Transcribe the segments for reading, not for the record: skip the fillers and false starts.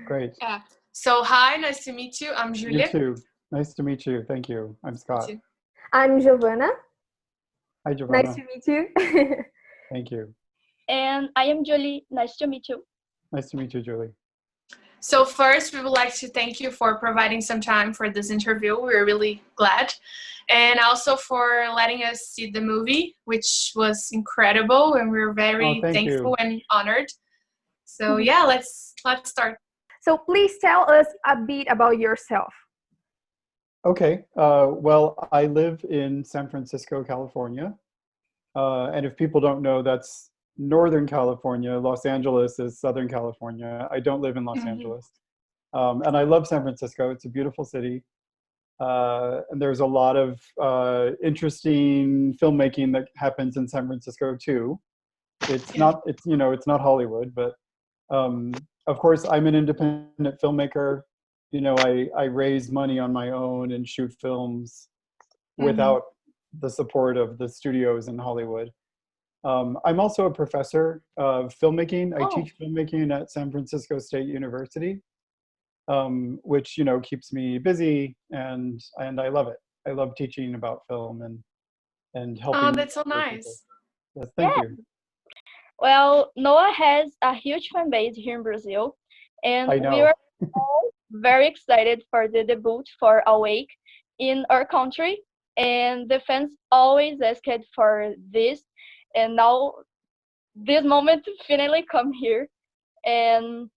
Great. Yeah. So hi, nice to meet you. I'm You Julia. too. Nice to meet you. Thank you. I'm Scott. Too. I'm Giovanna. Hi, Giovanna. Nice to meet you. Thank you. And I am Julie. Nice to meet you. Nice to meet you, Julie. So first, we would like to thank you for providing some time for this interview. We're really glad. And also for letting us see the movie, which was incredible, and we're very thankful and honored. So yeah, let's start. So please tell us a bit about yourself. Okay. Well, I live in San Francisco, California. And if people don't know, that's Northern California. Los Angeles is Southern California. I don't live in Los Angeles. And I love San Francisco. It's a beautiful city. And there's a lot of interesting filmmaking that happens in San Francisco too. It's not Hollywood, but of course I'm an independent filmmaker. I raise money on my own and shoot films without the support of the studios in Hollywood. I'm also a professor of filmmaking. I teach filmmaking at San Francisco State University, which keeps me busy, and I love it. I love teaching about film and helping. Oh, that's so nice. Yes, thank you. Well, Noah has a huge fan base here in Brazil, and we are all very excited for the debut for Awake in our country. And the fans always asked for this, and now this moment finally come here. And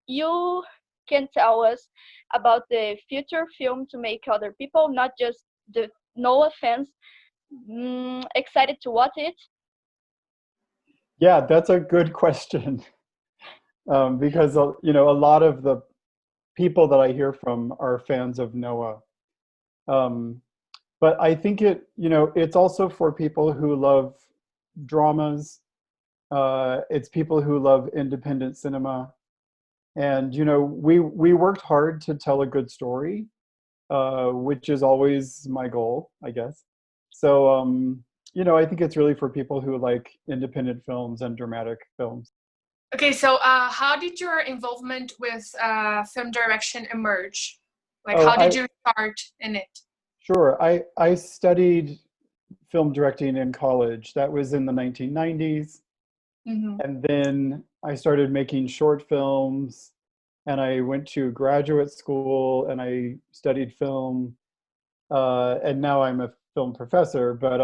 you can tell us about the future film to make other people, not just the Noah fans, excited to watch it? Yeah, that's a good question. Because a lot of the people that I hear from are fans of Noah. But I think it's also for people who love dramas. It's people who love independent cinema. And, we worked hard to tell a good story, which is always my goal, I guess. So, I think it's really for people who like independent films and dramatic films. Okay, so how did your involvement with film direction emerge? How did you start in it? Sure. I studied film directing in college. That was in the 1990s. And then I started making short films, and I went to graduate school and I studied film. And now I'm a film professor, but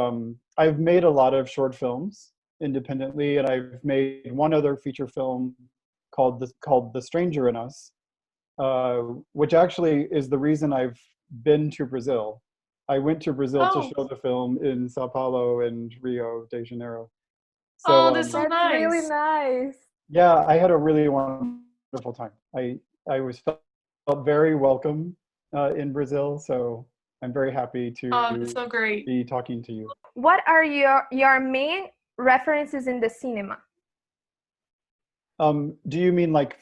I've made a lot of short films independently, and I've made one other feature film called The Stranger in Us, which actually is the reason I've been to Brazil. I went to Brazil to show the film in Sao Paulo and Rio de Janeiro. So, that's so nice. Really nice. Yeah, I had a really wonderful time. I felt very welcome in Brazil, so I'm very happy to that's so great. be talking to you. What are your main references in the cinema? Do you mean like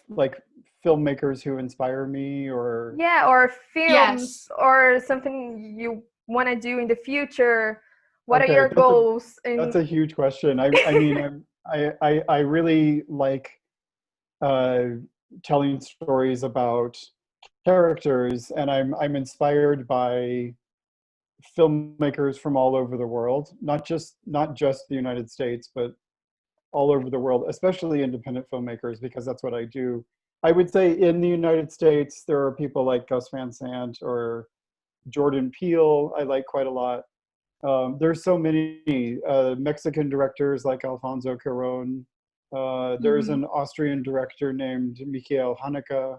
filmmakers who inspire me, or? Yeah, or films, or something you want to do in the future. What are your goals? That's a huge question. I mean, I really like telling stories about characters, and I'm inspired by filmmakers from all over the world, not just the United States, but all over the world, especially independent filmmakers, because that's what I do. I would say in the United States, there are people like Gus Van Sant or Jordan Peele, I like quite a lot. There's so many Mexican directors like Alfonso Cuarón. There's an Austrian director named Michael Haneke,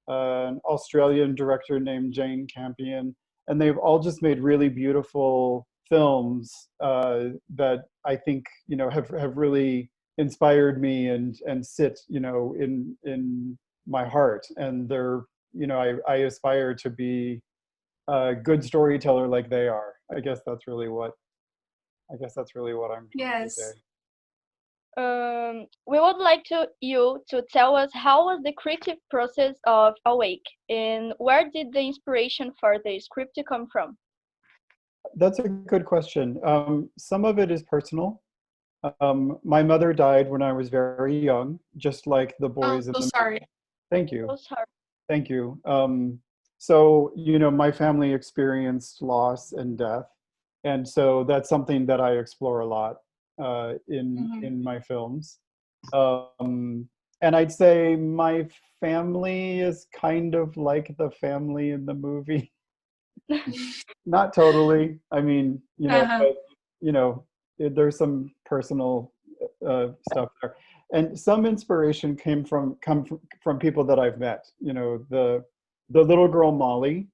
an Australian director named Jane Campion, and they've all just made really beautiful films that I think have really inspired me and sit in my heart. And they're I aspire to be a good storyteller like they are. I guess that's really what I'm doing today. We would like you to tell us how was the creative process of Awake, and where did the inspiration for the script come from? That's a good question. Some of it is personal. My mother died when I was very young, just like the boys in the sorry. Thank you. So sorry. Thank you. So, you know, my family experienced loss and death. And so that's something that I explore a lot in my films. And I'd say my family is kind of like the family in the movie. Not totally. I mean, you know, but, you know, there's some personal stuff there. And some inspiration come from people that I've met. You know, the little girl Molly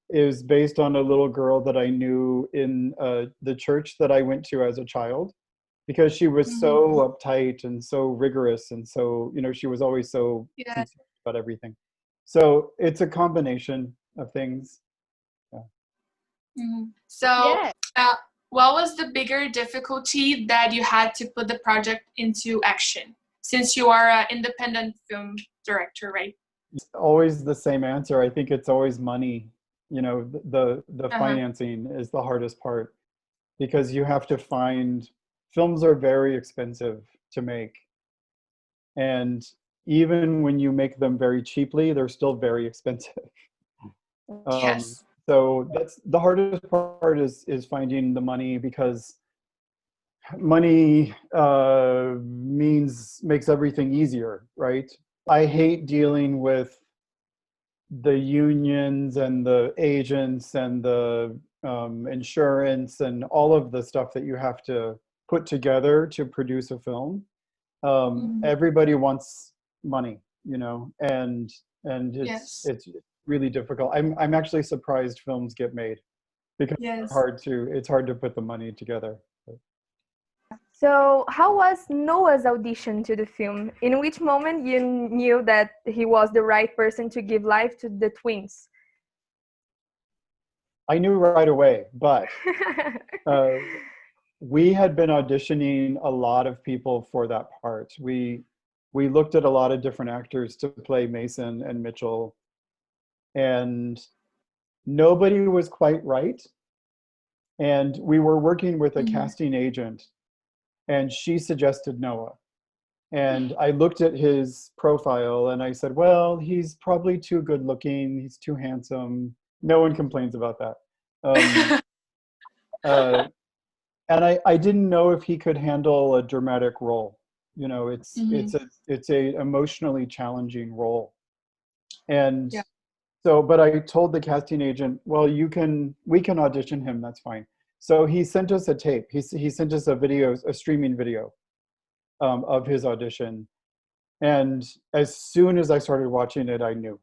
is based on a little girl that I knew in the church that I went to as a child, because she was so uptight and so rigorous, and so, you know, she was always so concerned about everything. So it's a combination of things. So what was the bigger difficulty that you had to put the project into action, since you are an independent film director, right? It's always the same answer. I think it's always money. You know, the financing is the hardest part, because you have to find, films are very expensive to make. And even when you make them very cheaply, they're still very expensive. Yes. So that's the hardest part, is finding the money, because money makes everything easier, right? I hate dealing with the unions and the agents and the insurance and all of the stuff that you have to put together to produce a film. Everybody wants money, you know, and it's really difficult. I'm actually surprised films get made, because it's hard to put the money together. So how was Noah's audition to the film? In which moment you knew that he was the right person to give life to the twins? I knew right away, but we had been auditioning a lot of people for that part. We looked at a lot of different actors to play Mason and Mitchell, and nobody was quite right. And we were working with a casting agent, and she suggested Noah. And I looked at his profile and I said, well, he's probably too good looking. He's too handsome. No one complains about that. And I didn't know if he could handle a dramatic role. You know, it's a emotionally challenging role. And so, but I told the casting agent, well, we can audition him, that's fine. So he sent us a tape. He sent us a streaming video of his audition. And as soon as I started watching it, I knew.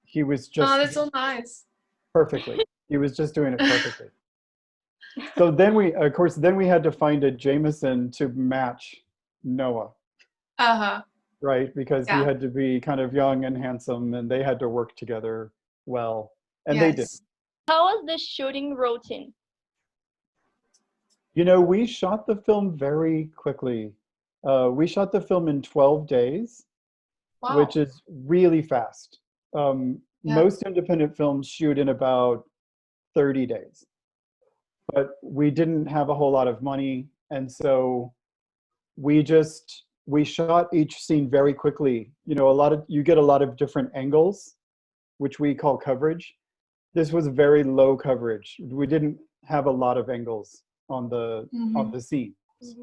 He was just— Oh, that's so nice. Perfectly. He was just doing it perfectly. So then we had to find a Jameson to match Noah. Right? Because he had to be kind of young and handsome, and they had to work together well. And they did. How was the shooting routine? You know, we shot the film very quickly. We shot the film in 12 days, which is really fast. Most independent films shoot in about 30 days. But we didn't have a whole lot of money, and so we shot each scene very quickly. You know, you get a lot of different angles, which we call coverage. This was very low coverage. We didn't have a lot of angles on the scenes,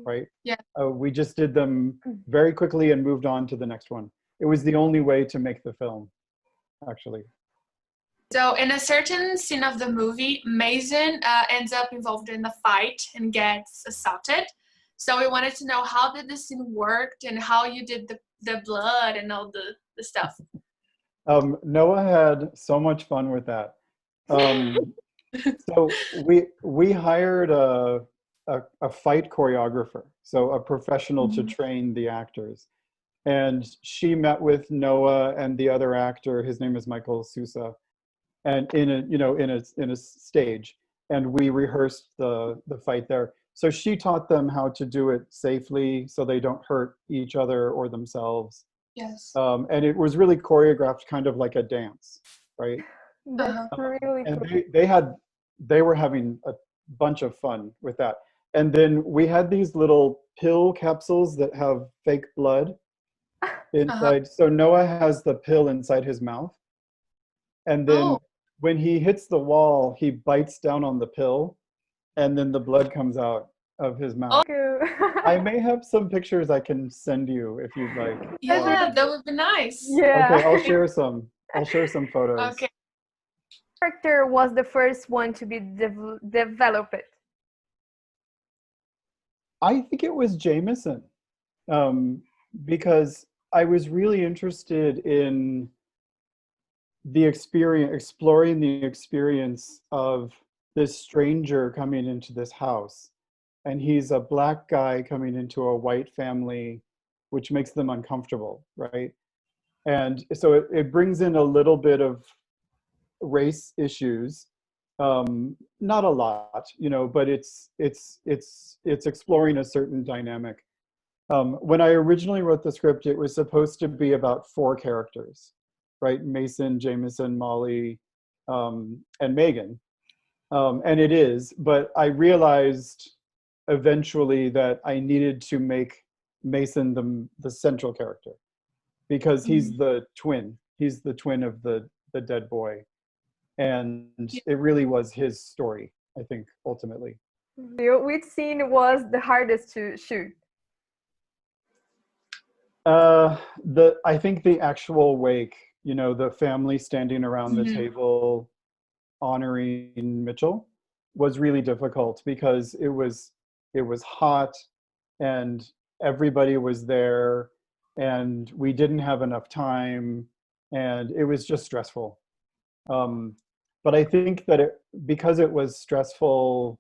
right? We just did them very quickly and moved on to the next one. It was the only way to make the film, actually. So in a certain scene of the movie, Mason ends up involved in a fight and gets assaulted. So we wanted to know, how did the scene work and how you did the blood and all the stuff. Noah had so much fun with that. So we hired a fight choreographer, so a professional to train the actors. And she met with Noah and the other actor, his name is Michael Sousa, and in a stage, and we rehearsed the fight there. So she taught them how to do it safely so they don't hurt each other or themselves. Yes. And it was really choreographed, kind of like a dance, right? That's really and cool. they were having a bunch of fun with that. And then we had these little pill capsules that have fake blood, inside. So Noah has the pill inside his mouth. And then Oh. when he hits the wall, he bites down on the pill, and then the blood comes out of his mouth. Cool. I may have some pictures I can send you if you'd like. Yeah, that would be nice. Yeah. Okay, I'll share some. I'll share some photos. Okay. Character was the first one to be developed? I think it was Jameson, because I was really interested in the experience, exploring the experience of this stranger coming into this house. And he's a black guy coming into a white family, which makes them uncomfortable, right? And so it brings in a little bit of race issues, not a lot, but it's exploring a certain dynamic. When I originally wrote the script, it was supposed to be about 4 characters, right? Mason, Jameson, Molly, and Megan, and it is. But I realized eventually that I needed to make Mason the central character, because he's the twin. He's the twin of the dead boy. And it really was his story, I think, ultimately. Which scene was the hardest to shoot? I think the actual wake, the family standing around the table honoring Mitchell, was really difficult, because it was hot and everybody was there and we didn't have enough time and it was just stressful. But I think that because it was stressful,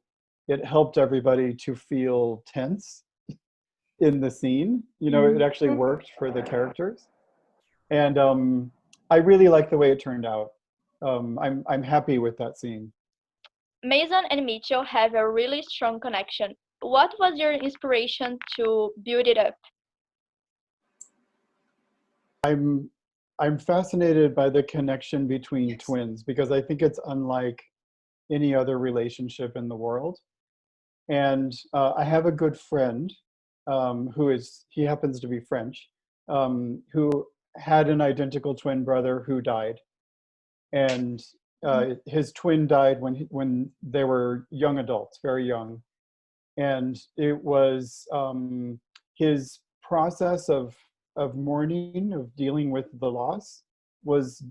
it helped everybody to feel tense in the scene. It actually worked for the characters. And I really like the way it turned out. I'm happy with that scene. Mason and Mitchell have a really strong connection. What was your inspiration to build it up? I'm fascinated by the connection between twins, because I think it's unlike any other relationship in the world. And I have a good friend he happens to be French, who had an identical twin brother who died. And his twin died when they were young adults, very young. And it was his process of mourning, of dealing with the loss, was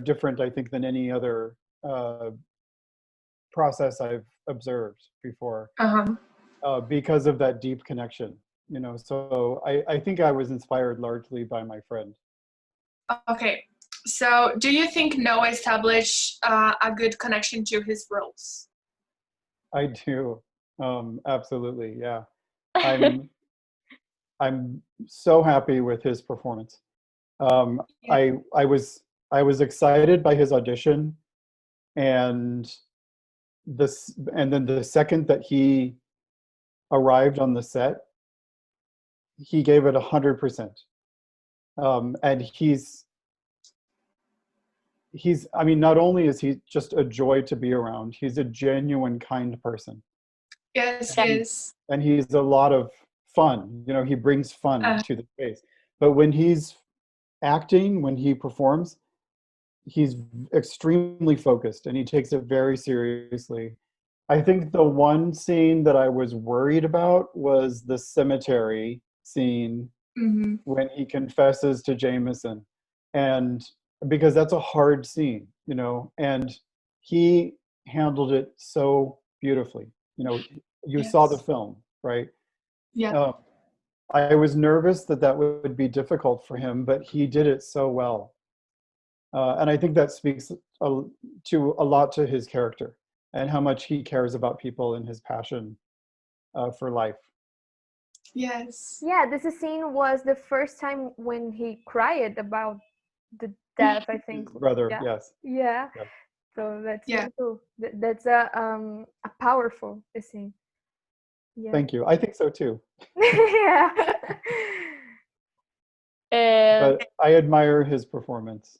different, I think, than any other process I've observed before, because of that deep connection. So I think I was inspired largely by my friend. Okay, so do you think Noah established a good connection to his roles? I do, absolutely, yeah. I'm so happy with his performance. I was excited by his audition, and then the second that he arrived on the set, he gave it 100%. And he's not only is he just a joy to be around, he's a genuine, kind person. Yes, yes. And he's a lot of fun. He brings fun to the space. But when he's acting, when he performs, he's extremely focused and he takes it very seriously. I think the one scene that I was worried about was the cemetery scene, when he confesses to Jameson, and because that's a hard scene, and he handled it so beautifully. You saw the film, right? Yeah. I was nervous that would be difficult for him, but he did it so well. And I think that speaks a lot to his character and how much he cares about people and his passion for life. Yes. Yeah, this scene was the first time when he cried about the death, I think. His brother, yeah. Yes. Yeah. Yeah. So that's really cool. That's a powerful scene. Yeah. Thank you. I think so too. Yeah. But I admire his performance.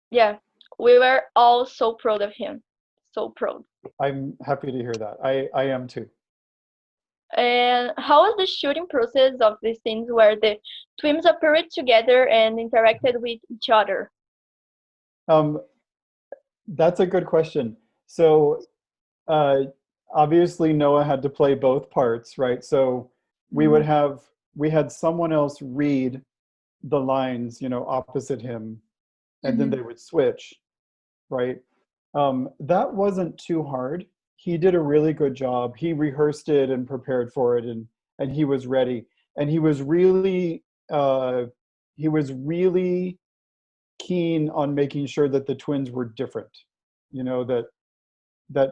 Yeah, we were all so proud of him. So proud. I'm happy to hear that. I am too. And how was the shooting process of the scenes where the twins appeared together and interacted with each other? That's a good question. So obviously Noah had to play both parts, right? So we had someone else read the lines, opposite him, and then they would switch, right? That wasn't too hard. He did a really good job. He rehearsed it and prepared for it, and he was ready. And he was really keen on making sure that the twins were different. That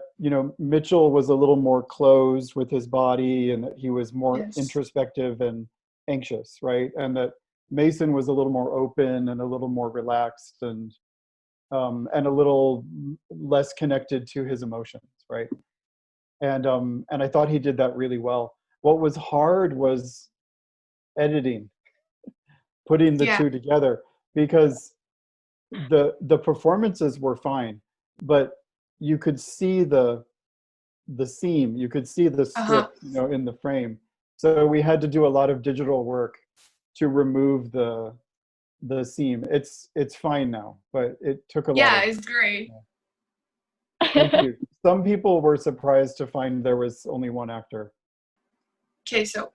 Mitchell was a little more closed with his body, and that he was more introspective and anxious, right? And that Mason was a little more open and a little more relaxed and a little less connected to his emotions, right? And I thought he did that really well. What was hard was editing, putting the two together, because the performances were fine, but you could see the seam, you could see the strip, in the frame. So we had to do a lot of digital work to remove the seam. It's fine now, but it took a lot. Yeah, it's great. Thank you. Some people were surprised to find there was only one actor. Okay, so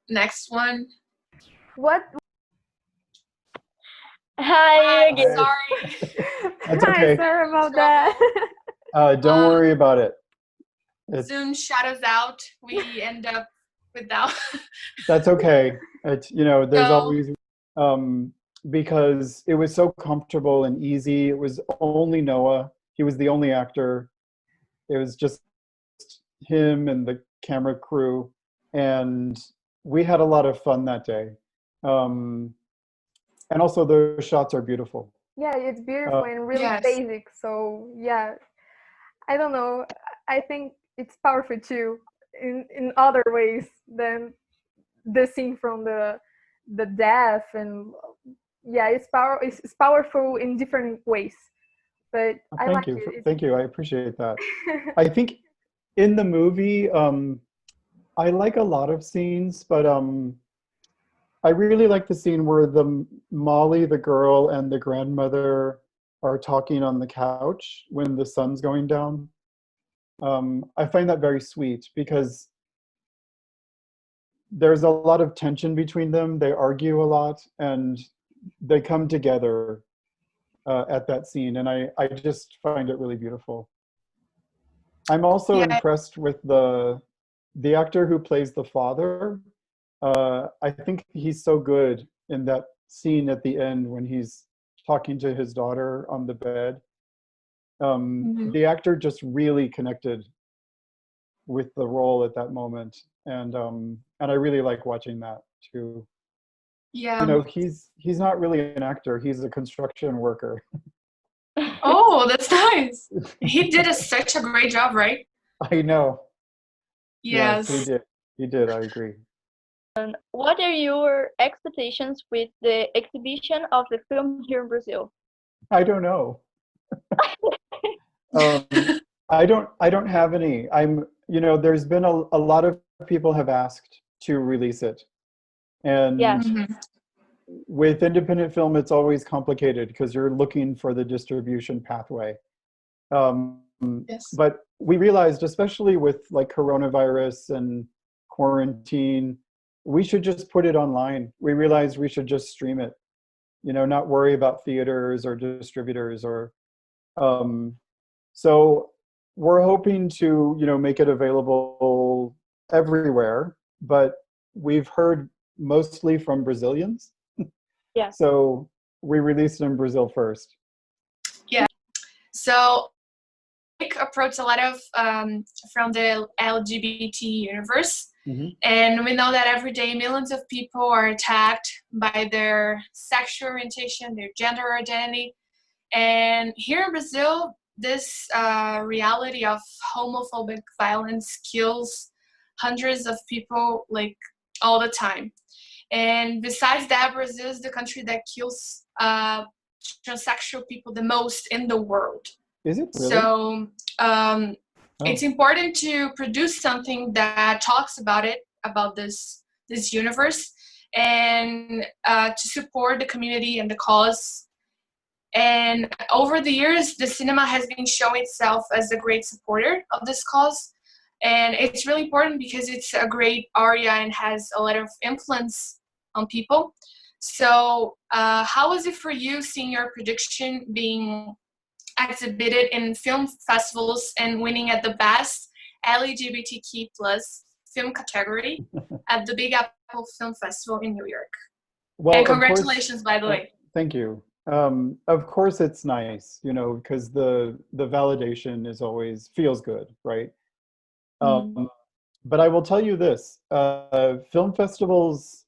next one. What? Hi again. Sorry. That's okay. Hi, sorry about that. Don't worry about it. Zoom shut us out. We end up without. That's okay. There's always because it was so comfortable and easy. It was only Noah. He was the only actor. It was just him and the camera crew, and we had a lot of fun that day. And also, the shots are beautiful. Yeah, it's beautiful and really basic. So yeah, I don't know. I think it's powerful too in other ways than the scene from the death, and it's powerful in different ways. But Thank you. I appreciate that. I think in the movie, I like a lot of scenes, but I really like the scene where Molly, the girl, and the grandmother are talking on the couch when the sun's going down. I find that very sweet because there's a lot of tension between them. They argue a lot, and they come together at that scene, and I just find it really beautiful. I'm also impressed with the actor who plays the father. I think he's so good in that scene at the end when he's talking to his daughter on the bed. The actor just really connected with the role at that moment, and I really like watching that too. Yeah. He's not really an actor. He's a construction worker. Oh, that's nice. He did such a great job, right? I know. Yes. He did. I agree. And what are your expectations with the exhibition of the film here in Brazil? I don't know. I don't have any. There's been a lot of people have asked to release it. And with independent film, it's always complicated because you're looking for the distribution pathway. But we realized, especially with like coronavirus and quarantine, we should just put it online. We realized we should just stream it, not worry about theaters or distributors or, so we're hoping to, make it available everywhere, but we've heard mostly from Brazilians. Yeah. So we released it in Brazil first. Yeah. So approach a lot of from the LGBT universe. And we know that every day millions of people are attacked by their sexual orientation, their gender identity. And here in Brazil, this reality of homophobic violence kills hundreds of people like all the time. And besides that, Brazil is the country that kills transsexual people the most in the world. Is it really? So it's important to produce something that talks about it about this universe, and to support the community and the cause. And over the years, the cinema has been showing itself as a great supporter of this cause. And it's really important because it's a great area and has a lot of influence on people. So how was it for you seeing your production being exhibited in film festivals and winning at the best LGBTQ plus film category at the Big Apple Film Festival in New York? Well, and congratulations, by the way. Thank you. Of course it's nice, you know, because the validation is always feels good, right? But I will tell you this, film festivals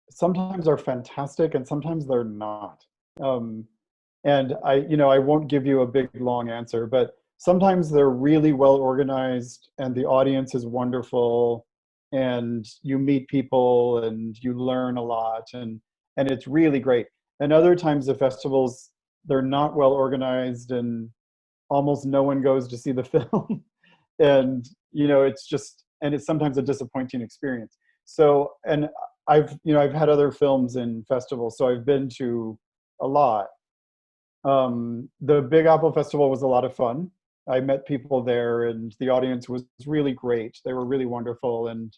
sometimes are fantastic and sometimes they're not. And I won't give you a big long answer, but sometimes they're really well organized and the audience is wonderful and you meet people and you learn a lot and it's really great. And other times the festivals, they're not well organized and almost no one goes to see the film. And, it's sometimes a disappointing experience. So, and I've had other films in festivals, so I've been to a lot. The Big Apple Festival was a lot of fun. I met people there and the audience was really great. They were really wonderful and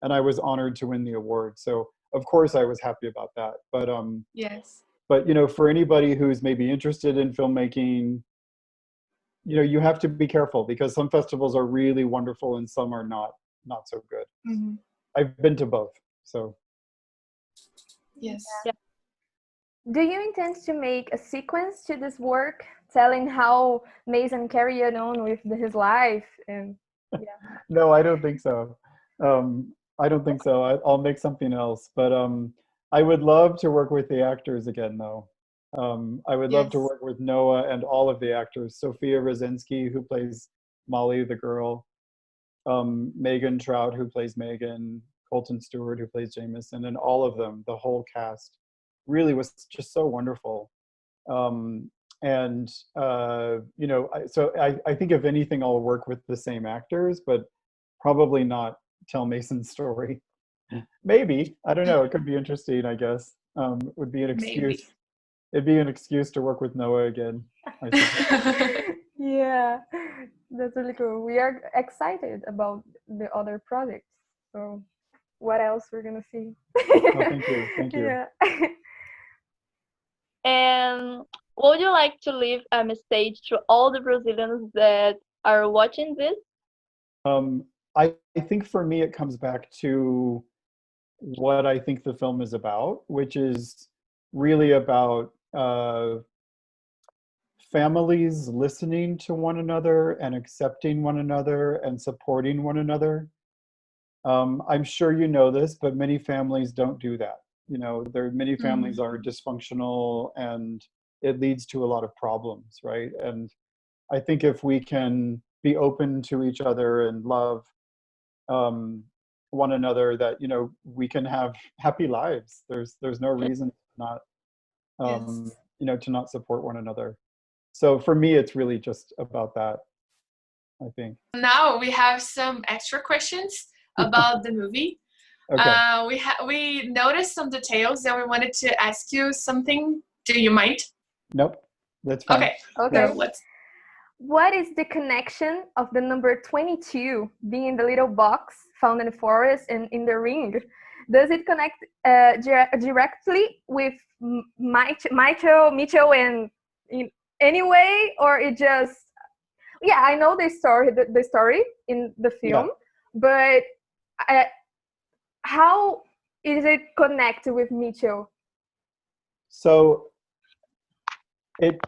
I was honored to win the award. So of course I was happy about that. But yes. But for anybody who's maybe interested in filmmaking, you have to be careful because some festivals are really wonderful and some are not so good. Mm-hmm. I've been to both, so. Yes. Yeah. Do you intend to make a sequence to this work, telling how Mason carried on with his life? And No, I don't think so. I don't think so. I'll make something else, but I would love to work with the actors again, though. I would love to work with Noah and all of the actors. Sophia Rosinski, who plays Molly the girl, Megan Trout, who plays Megan, Colton Stewart, who plays Jameson, and all of them, the whole cast, really was just so wonderful. So I think if anything, I'll work with the same actors, but probably not tell Mason's story. Maybe, I don't know, it could be interesting, I guess. It would be an excuse. Maybe. It'd be an excuse to work with Noah again, I think. Yeah, that's really cool. We are excited about the other projects. So what else we're gonna see? Thank you. Yeah. And would you like to leave a message to all the Brazilians that are watching this? I think for me, it comes back to what I think the film is about, which is really about families listening to one another and accepting one another and supporting one another. I'm sure you know this, but many families don't do that. Many families are dysfunctional and it leads to a lot of problems, right? And I think if we can be open to each other and love one another, that we can have happy lives. There's no reason to not to not support one another. So for me, it's really just about that, I think. Now we have some extra questions about the movie. Okay. We noticed some details and we wanted to ask you something. Do you mind? Nope, that's fine. Okay. So what is the connection of the number 22 being in the little box found in the forest and in the ring? Does it connect directly with Mitchell and in any way, or it just? Yeah, I know the story in the film, but how is it connected with Mitchell? So it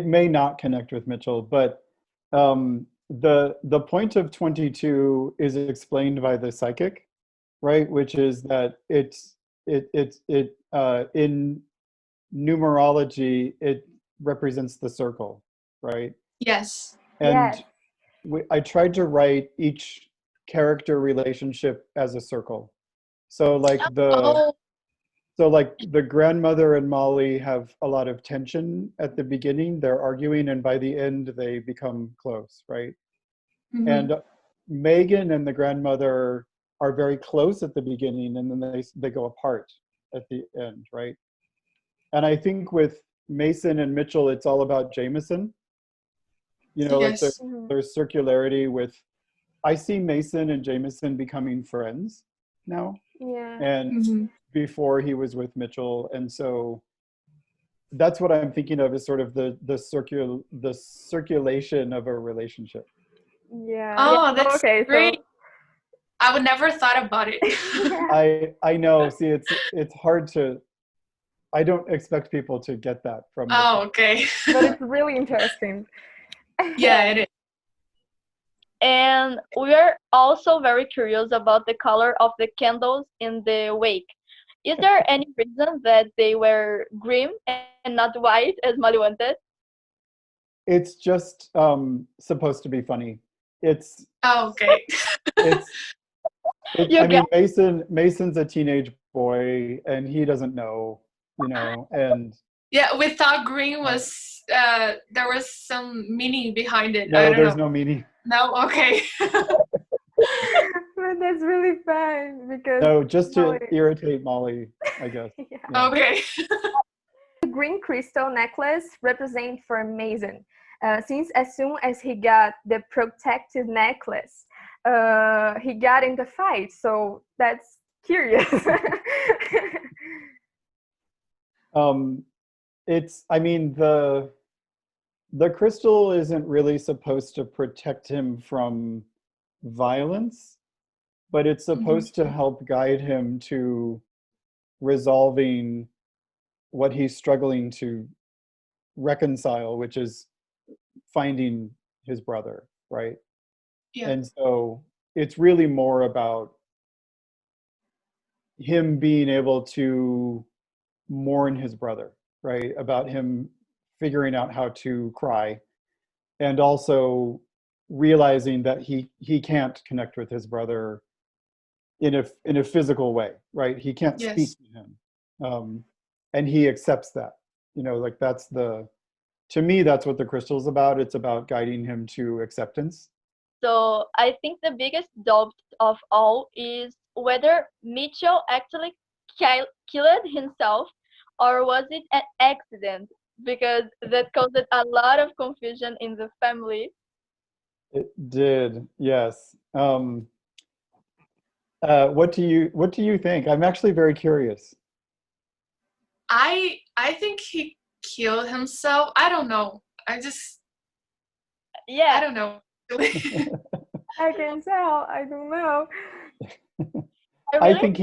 may not connect with Mitchell, but the point of 22 is explained by the psychic, right? Which is that it's in numerology, it represents the circle, right? Yes. And I tried to write each character relationship as a circle. So like the grandmother and Molly have a lot of tension at the beginning. They're arguing, and by the end, they become close, right? Mm-hmm. And Megan and the grandmother are very close at the beginning, and then they go apart at the end, right? And I think with Mason and Mitchell, it's all about Jameson. You know, like there's circularity with, I see Mason and Jameson becoming friends now. Yeah. And before he was with Mitchell. And so that's what I'm thinking of, is sort of the circulation of a relationship. Yeah. Oh, that's great. So I would never thought about it. I know. See, it's hard to, I don't expect people to get that from Oh, okay. But it's really interesting. Yeah, it is. And we are also very curious about the color of the candles in the wake. Is there any reason that they were green and not white as Molly wanted? It's just supposed to be funny. It's okay. I mean, Mason's a teenage boy, and he doesn't know, you know, and yeah, we thought green was there was some meaning behind it. No, there's no meaning. No, okay. But that's really fun because no, just to irritate Molly, I guess. Yeah. Okay. The green crystal necklace represents for Mason, since as soon as he got the protective necklace, he got in the fight. So that's curious. I mean, the crystal isn't really supposed to protect him from violence, but it's supposed to help guide him to resolving what he's struggling to reconcile, which is finding his brother, right? Yeah. And so it's really more about him being able to mourn his brother, right? About him figuring out how to cry, and also realizing that he can't connect with his brother in a physical way, right? He can't speak to him, and he accepts that. You know, like to me, that's what the crystal's about. It's about guiding him to acceptance. So I think the biggest doubt of all is whether Mitchell actually killed himself, or was it an accident? Because that caused a lot of confusion in the family. It did, yes. What do you think? I'm actually very curious. I think he killed himself. I don't know. I don't know. I can tell. I don't know. I think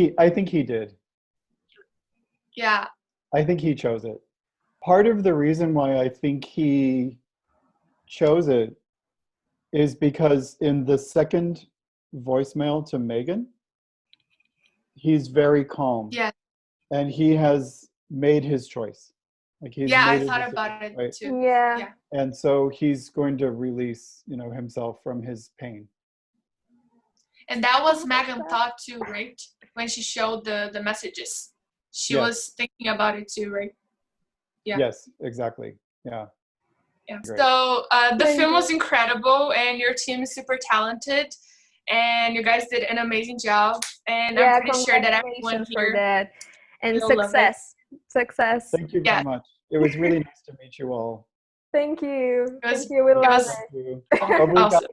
he did. Yeah. I think he chose it. Part of the reason why I think he chose it is because in the second voicemail to Megan, he's very calm. Yeah. And he has made his choice. Like I thought about it right? too. Yeah. And so he's going to release, you know, himself from his pain. And that was Megan's thought too, right? When she showed the messages. She was thinking about it too, right? Yeah. Yes, exactly. Yeah. Yeah. So the film was incredible, and your team is super talented, and you guys did an amazing job. And I'm pretty sure that everyone here for that. And success. Thank you very much. It was really nice to meet you all. Thank you. Thank you. We love it. Obrigado.